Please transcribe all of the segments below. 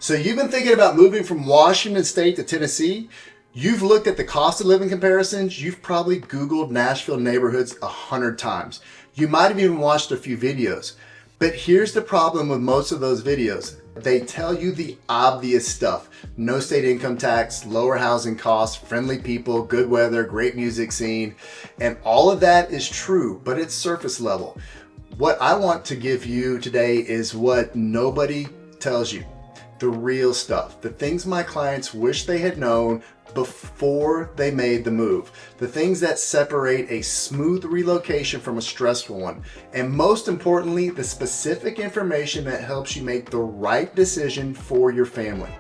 So you've been thinking about moving from Washington State to Tennessee. You've looked at the cost of living comparisons. You've probably Googled Nashville neighborhoods 100 times. You might have even watched a few videos. But here's the problem with most of those videos. They tell you the obvious stuff. No state income tax, lower housing costs, friendly people, good weather, great music scene. And all of that is true, but it's surface level. What I want to give you today is what nobody tells you. The real stuff, the things my clients wish they had known before they made the move, the things that separate a smooth relocation from a stressful one, and most importantly, the specific information that helps you make the right decision for your family.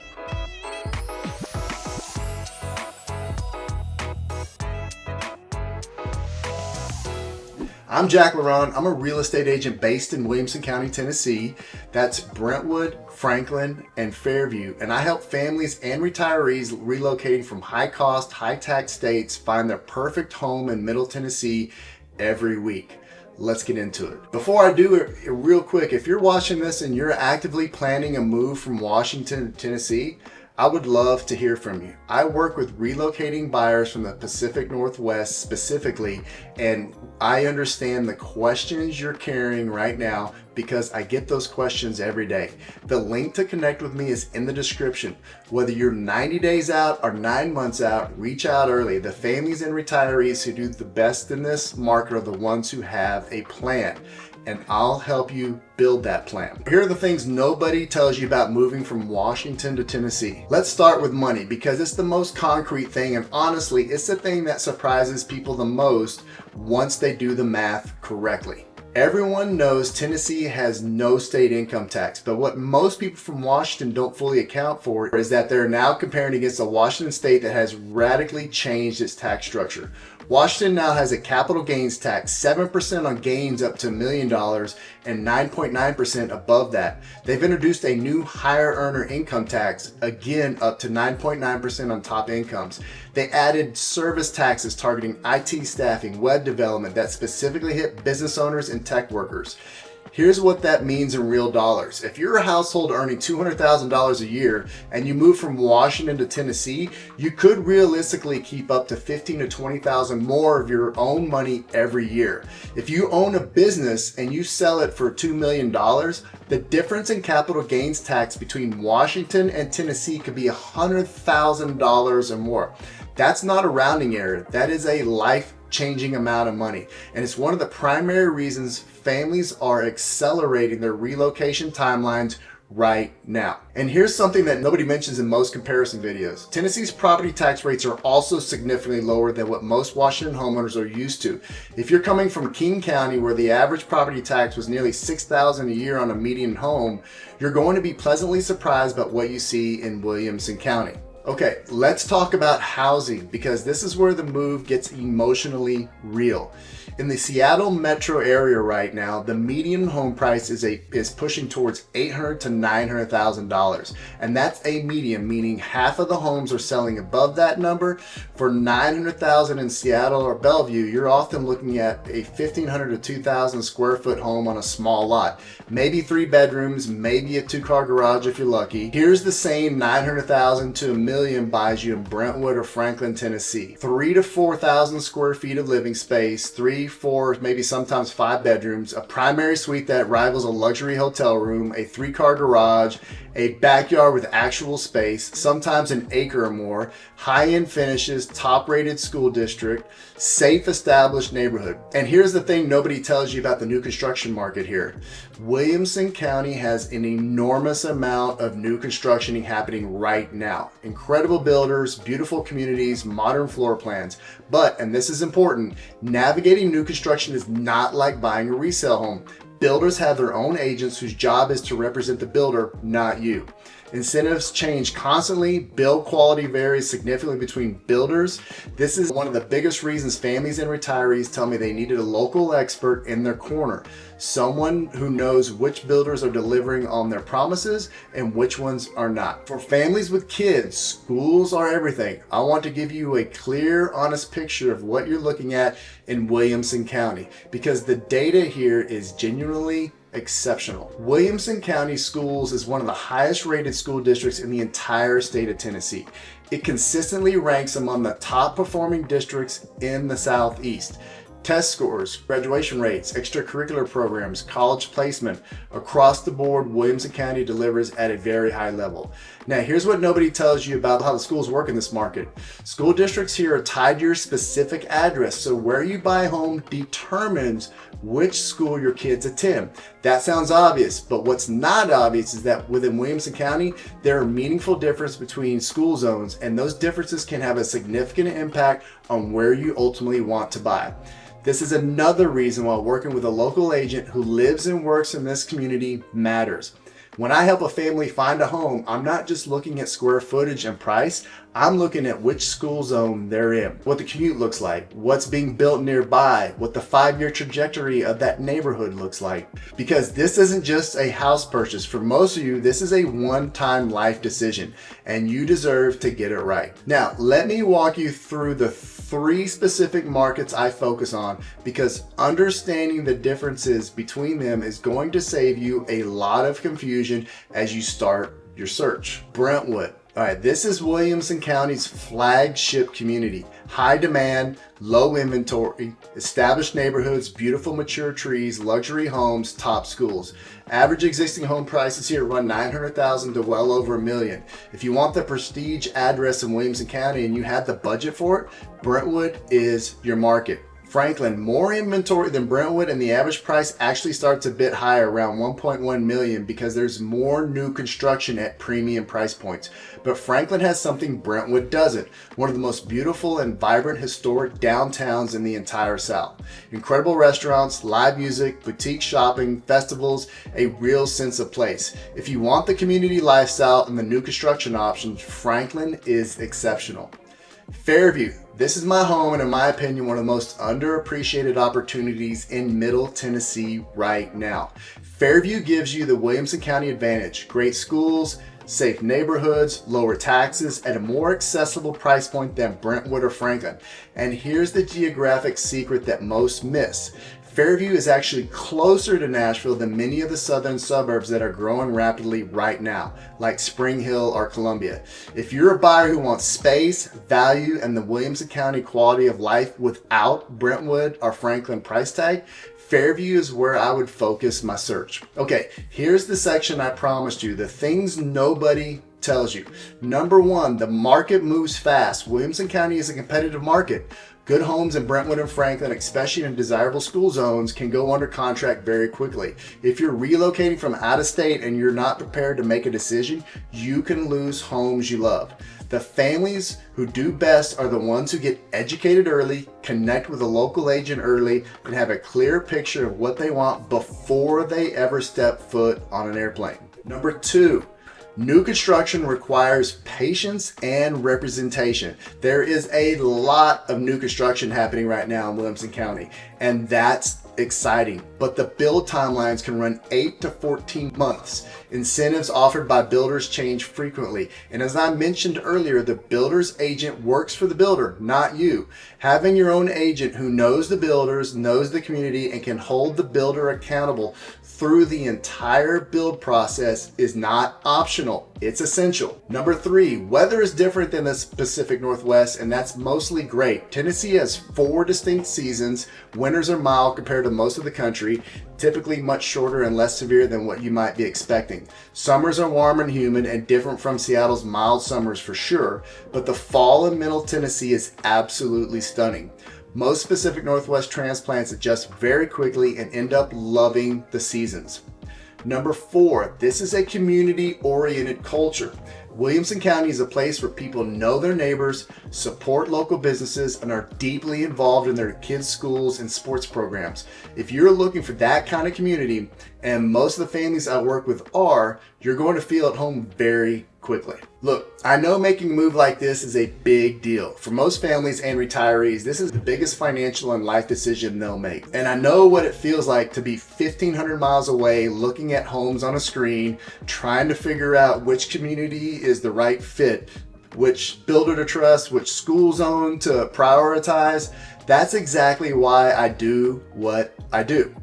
I'm Jack Laron. I'm a real estate agent based in Williamson County, Tennessee. That's Brentwood, Franklin, and Fairview. And I help families and retirees relocating from high cost, high tax states find their perfect home in Middle Tennessee every week. Let's get into it. Before I do it real quick, if you're watching this and you're actively planning a move from Washington to Tennessee, I would love to hear from you. I work with relocating buyers from the Pacific Northwest specifically, and I understand the questions you're carrying right now because I get those questions every day. The link to connect with me is in the description. Whether you're 90 days out or 9 months out, reach out early. The families and retirees who do the best in this market are the ones who have a plan, and I'll help you build that plan. Here are the things nobody tells you about moving from Washington to Tennessee. Let's start with money because it's the most concrete thing, and honestly, it's the thing that surprises people the most once they do the math correctly. Everyone knows Tennessee has no state income tax, but what most people from Washington don't fully account for is that they're now comparing against a Washington state that has radically changed its tax structure. Washington now has a capital gains tax, 7% on gains up to $1 million and 9.9% above that. They've introduced a new higher earner income tax, again up to 9.9% on top incomes. They added service taxes targeting IT staffing, web development that specifically hit business owners and tech workers. Here's what that means in real dollars. If you're a household earning $200,000 a year and you move from Washington to Tennessee, you could realistically keep up to $15,000 to $20,000 more of your own money every year. If you own a business and you sell it for $2 million, the difference in capital gains tax between Washington and Tennessee could be $100,000 or more. That's not a rounding error. That is a life-changing amount of money. And it's one of the primary reasons families are accelerating their relocation timelines right now. And here's something that nobody mentions in most comparison videos. Tennessee's property tax rates are also significantly lower than what most Washington homeowners are used to. If you're coming from King County, where the average property tax was nearly $6,000 a year on a median home, you're going to be pleasantly surprised about what you see in Williamson County. Okay, let's talk about housing because this is where the move gets emotionally real. In the Seattle metro area right now, the median home price is pushing towards $800,000 to $900,000, and that's a median, meaning half of the homes are selling above that number. For $900,000 in Seattle or Bellevue, you're often looking at a 1,500 to 2,000 square foot home on a small lot, maybe 3 bedrooms, maybe a 2-car garage if you're lucky. Here's the same $900,000 to $1 million buys you in Brentwood or Franklin, Tennessee. 3,000 to 4,000 square feet of living space, 3, 4, maybe sometimes 5 bedrooms, a primary suite that rivals a luxury hotel room, a 3-car garage, a backyard with actual space, sometimes an acre or more, high-end finishes, top-rated school district, safe established neighborhood. And here's the thing nobody tells you about the new construction market here. Williamson County has an enormous amount of new construction happening right now. Incredible builders, beautiful communities, modern floor plans. But, and this is important, navigating new construction is not like buying a resale home. Builders have their own agents whose job is to represent the builder, not you. Incentives change constantly. Build quality varies significantly between builders. This is one of the biggest reasons families and retirees tell me they needed a local expert in their corner. Someone who knows which builders are delivering on their promises and which ones are not. For families with kids, schools are everything. I want to give you a clear, honest picture of what you're looking at in Williamson County because the data here is genuinely exceptional. Williamson County Schools is one of the highest rated school districts in the entire state of Tennessee. It consistently ranks among the top performing districts in the Southeast. Test scores, graduation rates, extracurricular programs, college placement, across the board, Williamson County delivers at a very high level. Now, here's what nobody tells you about how the schools work in this market. School districts here are tied to your specific address, so where you buy a home determines which school your kids attend. That sounds obvious, but what's not obvious is that within Williamson County, there are meaningful differences between school zones, and those differences can have a significant impact on where you ultimately want to buy. This is another reason why working with a local agent who lives and works in this community matters. When I help a family find a home, I'm not just looking at square footage and price, I'm looking at which school zone they're in, what the commute looks like, what's being built nearby, what the 5-year trajectory of that neighborhood looks like. Because this isn't just a house purchase. For most of you, this is a one-time life decision, and you deserve to get it right. Now, let me walk you through the 3 specific markets I focus on, because understanding the differences between them is going to save you a lot of confusion as you start your search. Brentwood. All right, this is Williamson County's flagship community. High demand, low inventory, established neighborhoods, beautiful mature trees, luxury homes, top schools. Average existing home prices here run $900,000 to well over $1 million. If you want the prestige address in Williamson County and you have the budget for it, Brentwood is your market. Franklin, more inventory than Brentwood, and the average price actually starts a bit higher, around $1.1 million, because there's more new construction at premium price points. But Franklin has something Brentwood doesn't: one of the most beautiful and vibrant historic downtowns in the entire South. Incredible restaurants, live music, boutique shopping, festivals, a real sense of place. If you want the community lifestyle and the new construction options, Franklin is exceptional. Fairview. This is my home, and in my opinion, one of the most underappreciated opportunities in Middle Tennessee right now. Fairview gives you the Williamson County advantage: great schools, safe neighborhoods, lower taxes, at a more accessible price point than Brentwood or Franklin. And here's the geographic secret that most miss. Fairview is actually closer to Nashville than many of the southern suburbs that are growing rapidly right now, like Spring Hill or Columbia. If you're a buyer who wants space, value, and the Williamson County quality of life without Brentwood or Franklin price tag, Fairview is where I would focus my search. Okay, here's the section I promised you, the things nobody tells you. Number 1, the market moves fast. Williamson County is a competitive market. Good homes in Brentwood and Franklin, especially in desirable school zones, can go under contract very quickly. If you're relocating from out of state and you're not prepared to make a decision, you can lose homes you love. The families who do best are the ones who get educated early, connect with a local agent early, and have a clear picture of what they want before they ever step foot on an airplane. Number 2, new construction requires patience and representation. There is a lot of new construction happening right now in Williamson County, and that's exciting. But the build timelines can run 8 to 14 months. Incentives offered by builders change frequently. And as I mentioned earlier, the builder's agent works for the builder, not you. Having your own agent who knows the builders, knows the community, and can hold the builder accountable through the entire build process is not optional. It's essential. Number 3, weather is different than the Pacific Northwest, and that's mostly great. Tennessee has 4 distinct seasons. Winters are mild compared to most of the country, typically much shorter and less severe than what you might be expecting. Summers are warm and humid and different from Seattle's mild summers for sure, but the fall in Middle Tennessee is absolutely stunning. Most Pacific Northwest transplants adjust very quickly and end up loving the seasons. Number 4, this is a community-oriented culture. Williamson County is a place where people know their neighbors, support local businesses, and are deeply involved in their kids' schools and sports programs. If you're looking for that kind of community, and most of the families I work with are, you're going to feel at home very quickly. Look, I know making a move like this is a big deal. For most families and retirees, this is the biggest financial and life decision they'll make. And I know what it feels like to be 1,500 miles away, looking at homes on a screen, trying to figure out which community is the right fit, which builder to trust, which school zone to prioritize. That's exactly why I do what I do.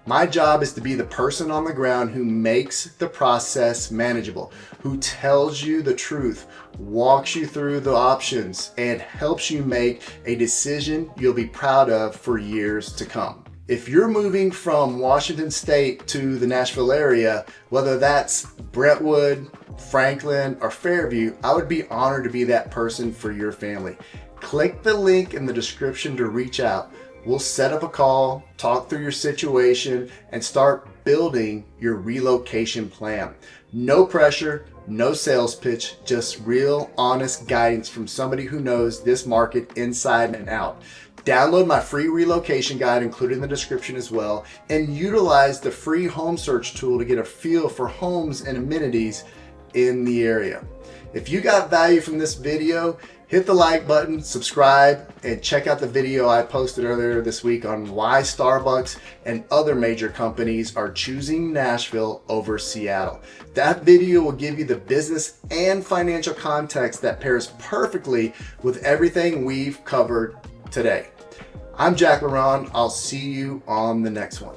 My job is to be the person on the ground who makes the process manageable, who tells you the truth, walks you through the options, and helps you make a decision you'll be proud of for years to come. If you're moving from Washington State to the Nashville area, whether that's Brentwood, Franklin, or Fairview, I would be honored to be that person for your family. Click the link in the description to reach out. We'll set up a call, talk through your situation, and start building your relocation plan. No pressure, no sales pitch, just real honest guidance from somebody who knows this market inside and out. Download my free relocation guide included in the description as well, and utilize the free home search tool to get a feel for homes and amenities in the area. If you got value from this video, hit the like button, subscribe, and check out the video I posted earlier this week on why Starbucks and other major companies are choosing Nashville over Seattle. That video will give you the business and financial context that pairs perfectly with everything we've covered today. I'm Jack Laron. I'll see you on the next one.